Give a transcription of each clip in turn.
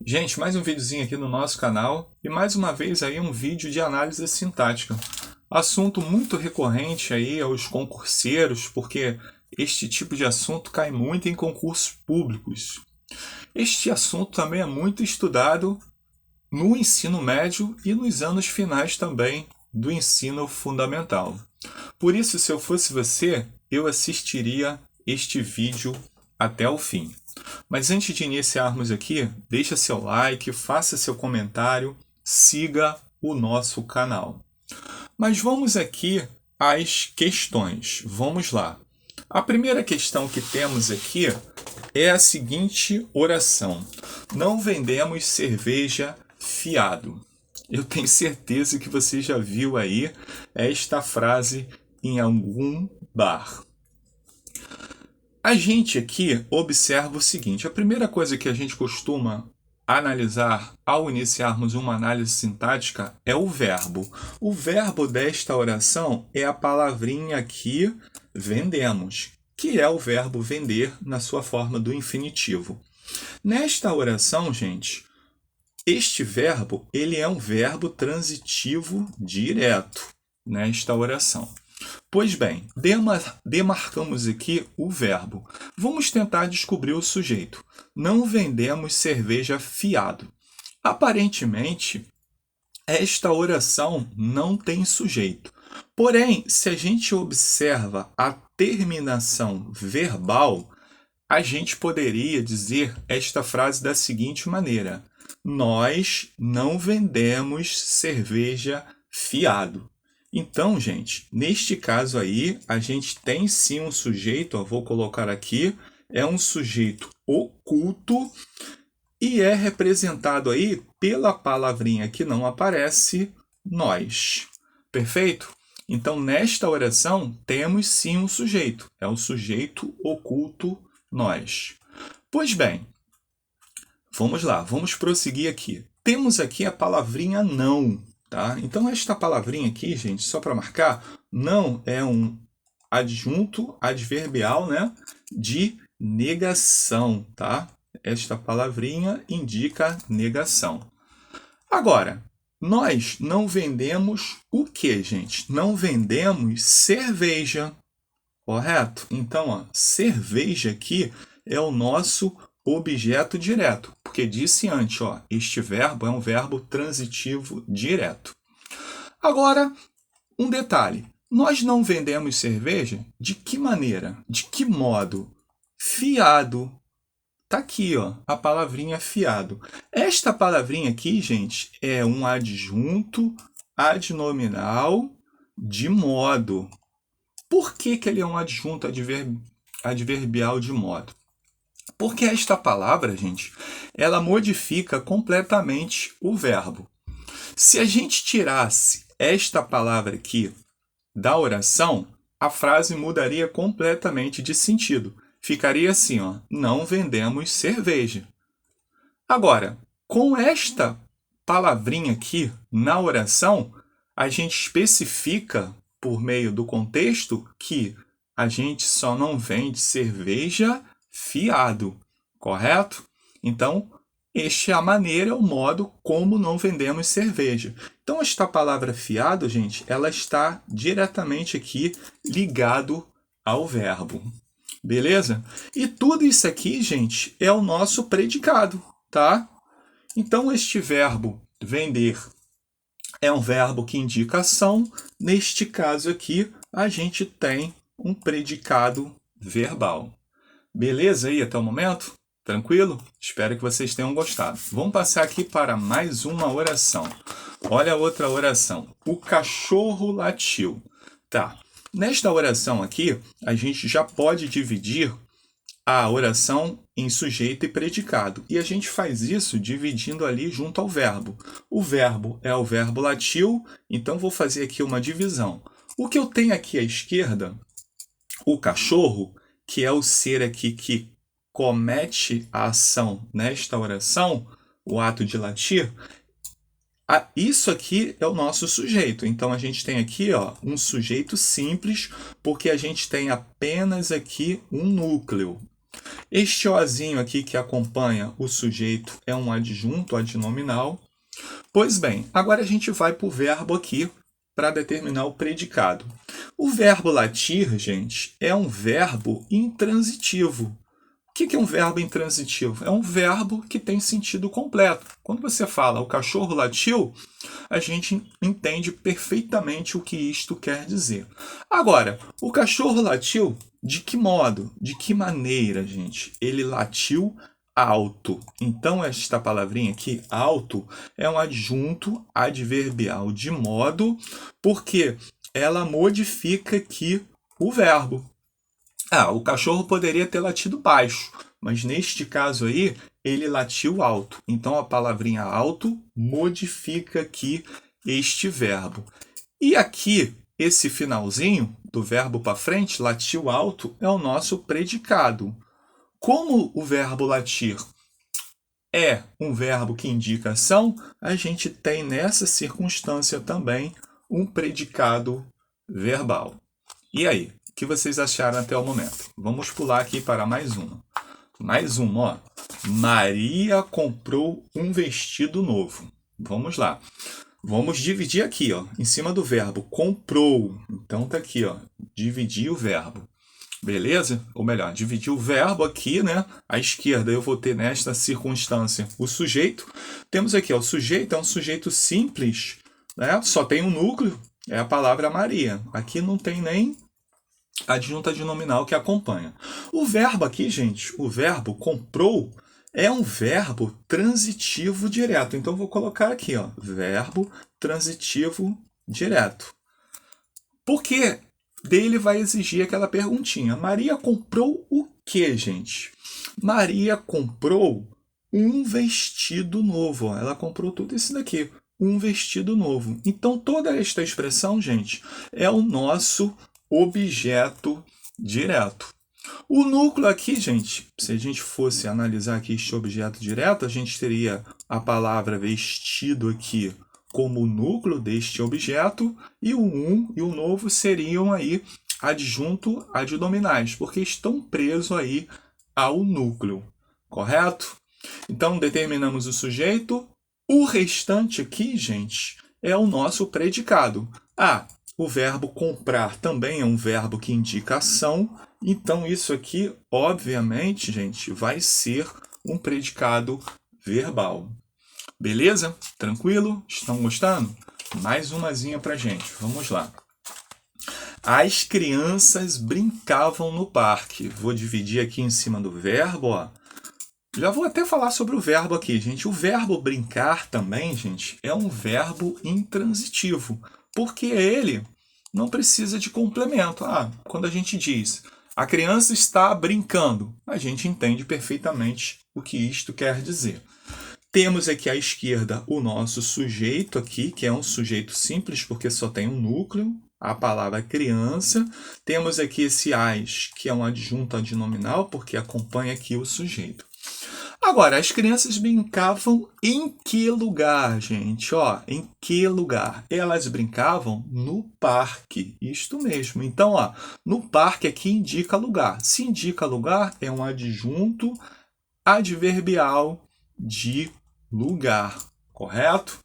Gente, mais um videozinho aqui no nosso canal e mais uma vez aí um vídeo de análise sintática. Assunto muito recorrente aí aos concurseiros, porque este tipo de assunto cai muito em concursos públicos. Este assunto também é muito estudado no ensino médio e nos anos finais também do ensino fundamental. Por isso, se eu fosse você, eu assistiria este vídeo até o fim. Mas antes de iniciarmos aqui, deixa seu like, faça seu comentário, siga o nosso canal. Mas vamos aqui às questões. Vamos lá. A primeira questão que temos aqui é a seguinte oração: não vendemos cerveja fiado. Eu tenho certeza que você já viu aí esta frase em algum bar. A gente aqui observa o seguinte: a primeira coisa que a gente costuma analisar ao iniciarmos uma análise sintática é o verbo. O verbo desta oração é a palavrinha aqui, vendemos, que é o verbo vender na sua forma do infinitivo. Nesta oração, gente, este verbo ele é um verbo transitivo direto nesta oração. Pois bem, demarcamos aqui o verbo. Vamos tentar descobrir o sujeito. Não vendemos cerveja fiado. Aparentemente, esta oração não tem sujeito. Porém, se a gente observa a terminação verbal, a gente poderia dizer esta frase da seguinte maneira: nós não vendemos cerveja fiado. Então, gente, neste caso aí, a gente tem sim um sujeito, vou colocar aqui, é um sujeito oculto e é representado aí pela palavrinha que não aparece, nós. Perfeito? Então, nesta oração, temos sim um sujeito, é o sujeito oculto, nós. Pois bem, vamos lá, vamos prosseguir aqui. Temos aqui a palavrinha não. Tá? Então, esta palavrinha aqui, gente, só para marcar, não é um adjunto adverbial, né, de negação. Tá? Esta palavrinha indica negação. Agora, nós não vendemos o que, gente? Não vendemos cerveja, correto? Então, ó, cerveja aqui é o nosso objeto direto, porque disse antes, ó, este verbo é um verbo transitivo direto. Agora, um detalhe: nós não vendemos cerveja de que maneira? De que modo? Fiado. Tá aqui, ó, a palavrinha fiado. Esta palavrinha aqui, gente, é um adjunto adnominal de modo. Por que ele é um adjunto adverbial de modo? Porque esta palavra, gente, ela modifica completamente o verbo. Se a gente tirasse esta palavra aqui da oração, a frase mudaria completamente de sentido. Ficaria assim, ó: não vendemos cerveja. Agora, com esta palavrinha aqui na oração, a gente especifica, por meio do contexto, que a gente só não vende cerveja fiado, correto? Então, esta é a maneira, o modo como não vendemos cerveja. Então, esta palavra fiado, gente, ela está diretamente aqui ligado ao verbo. Beleza? E tudo isso aqui, gente, é o nosso predicado, tá? Então, este verbo vender é um verbo que indica ação. Neste caso aqui, a gente tem um predicado verbal. Beleza aí até o momento? Tranquilo? Espero que vocês tenham gostado. Vamos passar aqui para mais uma oração. Olha a outra oração. O cachorro latiu. Tá. Nesta oração aqui, a gente já pode dividir a oração em sujeito e predicado. E a gente faz isso dividindo ali junto ao verbo. O verbo é o verbo latiu, então vou fazer aqui uma divisão. O que eu tenho aqui à esquerda, o cachorro, que é o ser aqui que comete a ação nesta oração, o ato de latir, isso aqui é o nosso sujeito. Então, a gente tem aqui, ó, um sujeito simples, porque a gente tem apenas aqui um núcleo. Este ozinho aqui que acompanha o sujeito é um adjunto adnominal. Pois bem, agora a gente vai para o verbo aqui para determinar o predicado. O verbo latir, gente, é um verbo intransitivo. O que é um verbo intransitivo? É um verbo que tem sentido completo. Quando você fala o cachorro latiu, a gente entende perfeitamente o que isto quer dizer. Agora, o cachorro latiu de que modo? De que maneira, gente? Ele latiu alto. Então, esta palavrinha aqui, alto, é um adjunto adverbial de modo, porque ela modifica aqui o verbo. O cachorro poderia ter latido baixo, mas neste caso aí, ele latiu alto. Então, a palavrinha alto modifica aqui este verbo. E aqui, esse finalzinho do verbo para frente, latiu alto, é o nosso predicado. Como o verbo latir é um verbo que indica ação, a gente tem nessa circunstância também um predicado verbal. E aí, o que vocês acharam até o momento? Vamos pular aqui para mais uma. Mais uma, ó. Maria comprou um vestido novo. Vamos lá. Vamos dividir aqui, ó, em cima do verbo comprou. Então tá aqui, ó, dividir o verbo. Beleza? Ou melhor, dividir o verbo aqui, né? À esquerda eu vou ter nesta circunstância o sujeito. Temos aqui, ó, o sujeito é um sujeito simples, né? Só tem um núcleo, é a palavra Maria. Aqui não tem nem adjunta adnominal que acompanha. O verbo aqui, gente, o verbo comprou é um verbo transitivo direto. Então vou colocar aqui, ó, verbo transitivo direto. Porque dele vai exigir aquela perguntinha. Maria comprou o quê, gente? Maria comprou um vestido novo. Ó. Ela comprou tudo isso daqui. Um vestido novo. Então, toda esta expressão, gente, é o nosso objeto direto. O núcleo aqui, gente, se a gente fosse analisar aqui este objeto direto, a gente teria a palavra vestido aqui como o núcleo deste objeto, e o um e o novo seriam aí adjunto adnominais, porque estão presos aí ao núcleo, correto? Então, determinamos o sujeito. O restante aqui, gente, é o nosso predicado. O verbo comprar também é um verbo que indica ação, então isso aqui, obviamente, gente, vai ser um predicado verbal. Beleza? Tranquilo? Estão gostando? Mais umazinha pra gente. Vamos lá. As crianças brincavam no parque. Vou dividir aqui em cima do verbo, ó. Já vou até falar sobre o verbo aqui, gente. O verbo brincar também, gente, é um verbo intransitivo, porque ele não precisa de complemento. Quando a gente diz a criança está brincando, a gente entende perfeitamente o que isto quer dizer. Temos aqui à esquerda o nosso sujeito aqui, que é um sujeito simples, porque só tem um núcleo, a palavra criança. Temos aqui esse as, que é um adjunto adnominal, porque acompanha aqui o sujeito. Agora, as crianças brincavam em que lugar, gente? Ó, em que lugar? Elas brincavam no parque. Isto mesmo. Então, ó, no parque aqui indica lugar. Se indica lugar, é um adjunto adverbial de lugar, correto?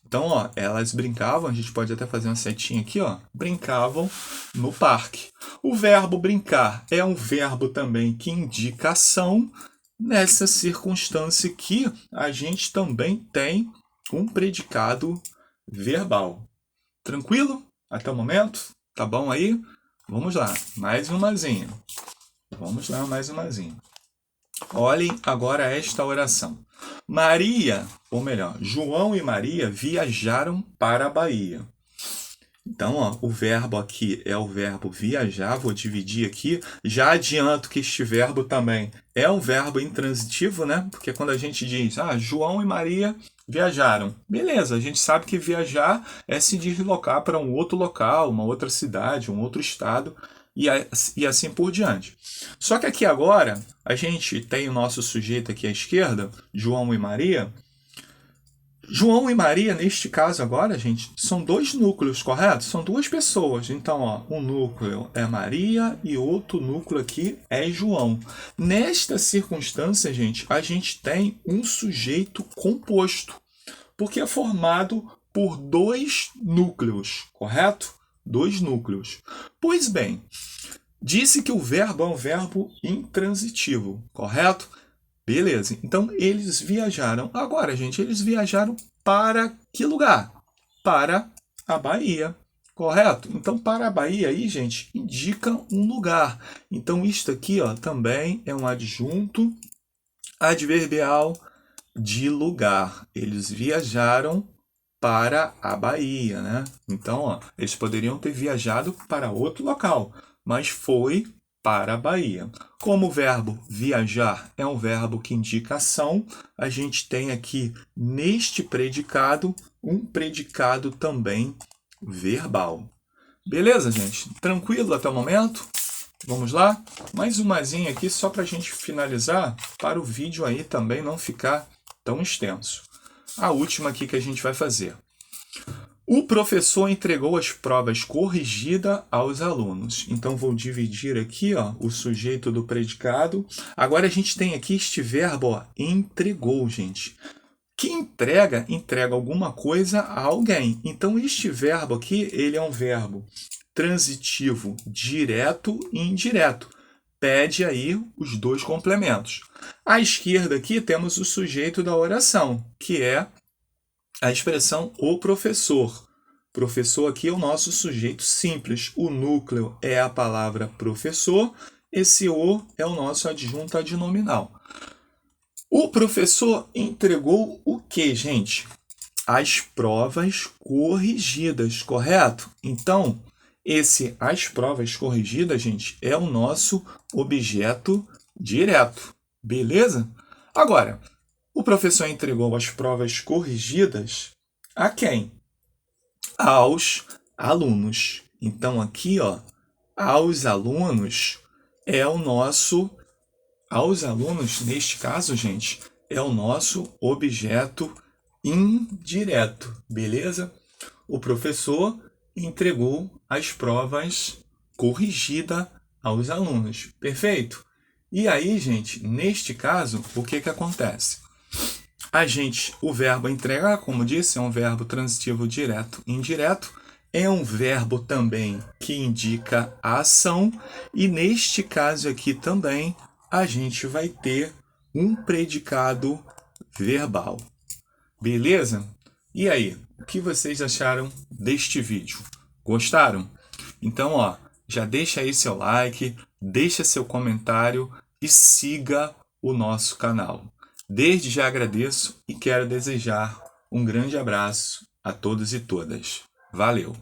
Então, ó, elas brincavam, a gente pode até fazer uma setinha aqui, ó, brincavam no parque. O verbo brincar é um verbo também que indica ação. Nessa circunstância aqui, a gente também tem um predicado verbal. Tranquilo? Até o momento? Tá bom aí? Vamos lá, mais umazinha. Vamos lá, mais umazinha. Olhem agora esta oração. Maria, ou melhor, João e Maria viajaram para a Bahia. Então, ó, o verbo aqui é o verbo viajar, vou dividir aqui. Já adianto que este verbo também é um verbo intransitivo, né? Porque quando a gente diz, João e Maria viajaram. Beleza, a gente sabe que viajar é se deslocar para um outro local, uma outra cidade, um outro estado, e assim por diante. Só que aqui agora, a gente tem o nosso sujeito aqui à esquerda, João e Maria. João e Maria, neste caso agora, gente, são dois núcleos, correto? São duas pessoas. Então, ó, um núcleo é Maria e outro núcleo aqui é João. Nesta circunstância, gente, a gente tem um sujeito composto, porque é formado por dois núcleos, correto? Dois núcleos. Pois bem, disse que o verbo é um verbo intransitivo, correto? Beleza, então eles viajaram. Agora, gente, eles viajaram para que lugar? Para a Bahia, correto? Então, para a Bahia aí, gente, indica um lugar. Então, isto aqui, ó, também é um adjunto adverbial de lugar. Eles viajaram para a Bahia, né? Então, ó, eles poderiam ter viajado para outro local, mas foi para a Bahia. Como o verbo viajar é um verbo que indica ação, a gente tem aqui neste predicado um predicado também verbal. Beleza, gente? Tranquilo até o momento? Vamos lá? Mais umazinha aqui só para a gente finalizar, para o vídeo aí também não ficar tão extenso. A última aqui que a gente vai fazer. O professor entregou as provas corrigidas aos alunos. Então, vou dividir aqui, ó, o sujeito do predicado. Agora, a gente tem aqui este verbo, ó, entregou, gente. Que entrega, entrega alguma coisa a alguém. Então, este verbo aqui, ele é um verbo transitivo direto e indireto. Pede aí os dois complementos. À esquerda aqui temos o sujeito da oração, que é a expressão o professor. Professor aqui é o nosso sujeito simples. O núcleo é a palavra professor. Esse o é o nosso adjunto adnominal. O professor entregou o que, gente? As provas corrigidas, correto? Então, as provas corrigidas, gente, é o nosso objeto direto. Beleza? Agora, o professor entregou as provas corrigidas a quem? Aos alunos. Então, aqui, ó, aos alunos é o nosso... Aos alunos, neste caso, gente, é o nosso objeto indireto. Beleza? O professor entregou as provas corrigidas aos alunos. Perfeito? E aí, gente, neste caso, o que acontece? O verbo entregar, como disse, é um verbo transitivo direto e indireto. É um verbo também que indica a ação. E neste caso aqui também, a gente vai ter um predicado verbal. Beleza? E aí, o que vocês acharam deste vídeo? Gostaram? Então, ó, já deixa aí seu like, deixa seu comentário e siga o nosso canal. Desde já agradeço e quero desejar um grande abraço a todos e todas. Valeu!